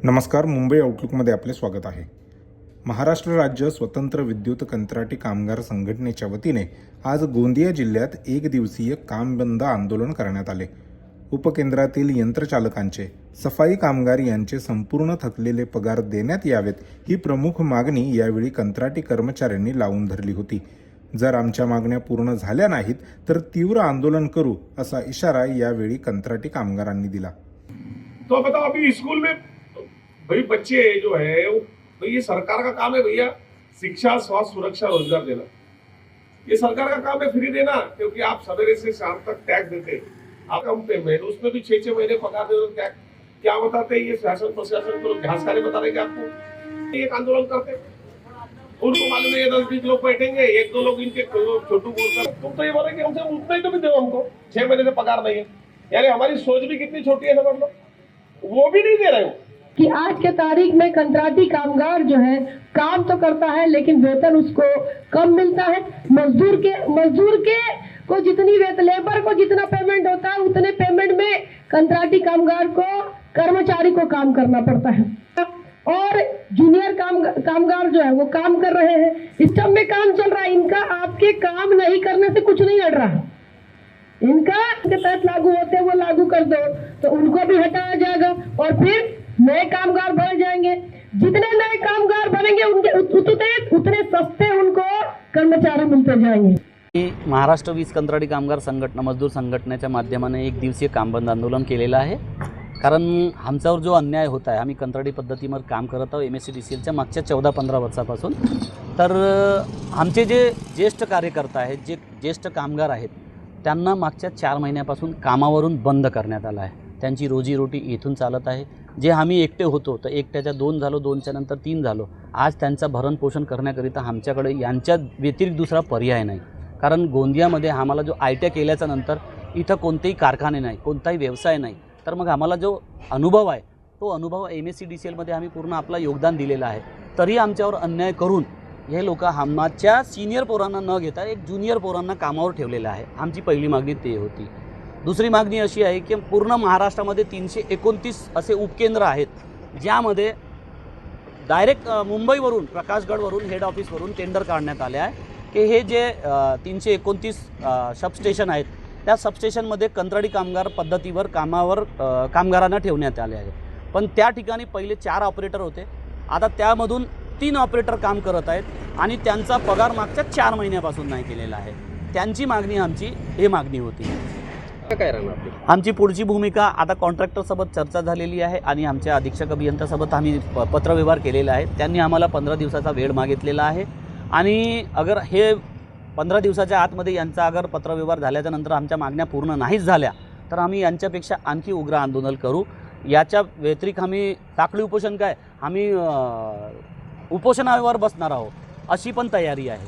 नमस्कार. मुंबई आउटलुकमध्ये आपले स्वागत आहे. महाराष्ट्र राज्य स्वतंत्र विद्युत कंत्राटी कामगार संघटनेच्या वतीने आज गोंदिया जिल्ह्यात एक दिवसीय काम बंद आंदोलन करण्यात आले. उपकेंद्रातील यंत्रचालकांचे, सफाई कामगार यांचे संपूर्ण थकलेले पगार देण्यात यावेत ही प्रमुख मागणी यावेळी कंत्राटी कर्मचाऱ्यांनी लावून धरली होती. जर आमच्या मागण्या पूर्ण झाल्या नाहीत तर तीव्र आंदोलन करू असा इशारा यावेळी कंत्राटी कामगारांनी दिला. तो बताओ अभी स्कूल में भाई बच्चे जो है वो भाई ये सरकार का काम है भैया, शिक्षा स्वास्थ्य सुरक्षा रोजगार देना ये सरकार का काम है, फ्री देना, क्योंकि आप सवेरे से शाम तक टैक्स देते हैं, आप कम पेमेंट उसमें भी 6 महीने पगार दे दो। क्या बताते हैं ये शासन प्रशासन को घास खाने बता रहे आपको। एक आंदोलन करते उनको मालूम है 10-20 लोग बैठेंगे, 1-2 लोग इनके छोटू बोलकर तुम तो ये बोल रहे कि हमसे उतना ही तो भी दो, हमको 6 महीने से पगार नहीं है। यानी हमारी सोच भी कितनी छोटी है समझ लो, वो भी नहीं दे रहे हो कि आज के तारीख में कंत्राटी कामगार जो है काम तो करता है लेकिन वेतन उसको कम मिलता है। मजदूर के को जितनी वेतन, लेबर को जितना पेमेंट होता है उतने पेमेंट में कंत्राटी कामगार को, कर्मचारी को काम करना पड़ता है। और जूनियर कामगार जो है वो काम कर रहे हैं, सिस्टम में काम चल रहा है, इनका आपके काम नहीं करने से कुछ नहीं हट रहा। इनका के तहत लागू होते वो लागू कर दो तो उनको भी हटाया जाएगा और फिर नए कामगार बढ़ जाएंगे। जितने नए कामगार बनेंगे उतने सस्ते उनको कर्मचारी मिलते जाएंगे। महाराष्ट्र वीज कंत्राटी कामगार संघटना, मजदूर संघटनेच्या माध्यमाने एक दिवसीय कामबंद आंदोलन केलेलं आहे. कारण आमच्यावर जो अन्याय होत आहे, आम्ही कंत्राटी पद्धतीवर काम करत आहोत MSCDCLच्या मागच्या 14-15 वर्षापासून. तर आमचे जे ज्येष्ठ कार्यकर्ता आहेत, जे ज्येष्ठ कामगार आहेत, त्यांना मागच्या 4 महिन्यापासून कामावरून बंद करण्यात आलं आहे. त्यांची रोजीरोटी इथून चालत आहे. जे आम्ही एकटे होतो तर एकट्याच्या 2 झालो, 2च्या नंतर 3 झालो. आज त्यांचा भरणपोषण करण्याकरिता आमच्याकडे यांच्या व्यतिरिक्त दुसरा पर्याय नाही. कारण गोंदियामध्ये आम्हाला जो ITI केल्याच्या नंतर इथं कोणतेही कारखाने नाही, कोणताही व्यवसाय नाही. तर मग आम्हाला जो अनुभव आहे तो अनुभव MSCDCLमध्ये आम्ही पूर्ण आपला योगदान दिलेलं आहे. तरी आमच्यावर अन्याय करून हे लोक आमच्या सिनियर पोरांना न घेता एक ज्युनियर पोरांना कामावर ठेवलेलं आहे. आमची पहिली मागणी ते होती. दुसरी मागणी अशी आहे की पूर्ण महाराष्ट्रामध्ये 329 असे उपकेंद्र आहेत ज्यामध्ये डायरेक्ट मुंबईवरून, प्रकाशगडवरून, हेड ऑफिसवरून टेंडर काढण्यात आले आहे की हे जे 329 सबस्टेशन आहेत त्या सबस्टेशनमध्ये कंत्राटी कामगार पद्धतीवर कामगारांना ठेवण्यात आले आहे. पण त्या ठिकाणी पहिले 4 ऑपरेटर होते, आता त्यामधून 3 ऑपरेटर काम करत आहेत आणि त्यांचा पगार मागच्या 4 महिन्यापासून नाही केलेला आहे. त्यांची मागणी आमची हे मागणी होती. काय राहणार आमची पुढची भूमिका आता कॉन्ट्रॅक्टरसोबत चर्चा झालेली आहे आणि आमच्या अधीक्षक अभियंत्यासोबत आम्ही पत्रव्यवहार केलेला आहे. त्यांनी आम्हाला 15 दिवसाचा वेळ मागितलेला आहे आणि अगर हे 15 दिवसाच्या आतमध्ये यांचा अगर पत्रव्यवहार झाल्याच्या नंतर आमच्या मागण्या पूर्ण नाहीच झाल्या तर आम्ही यांच्यापेक्षा आणखी उग्र आंदोलन करू. याच्या व्यतिरिक्त आम्ही साखळी उपोषण उपोषणावर बसणार आहोत अशी पण तयारी आहे.